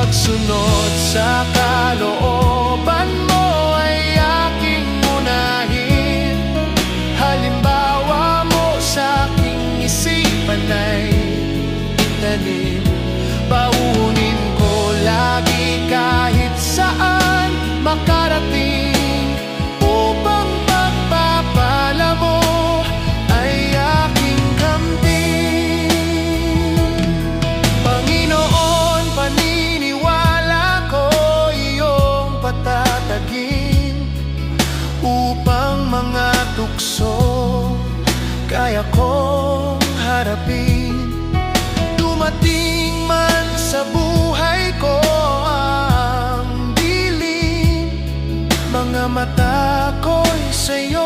pagsunod sa kalooban mo ay aking unahin. Halimbawa mo sa aking isipan ay itanim. Baunin ko lagi kahit saan makarating, upang pagpapala mo ay aking kamtin. Panginoon, paniniwala ko iyong patatagin, upang mga tukso kaya kong harapin. Dumating man sa buhay ko ang dilim, mga mata ko'y sa'yo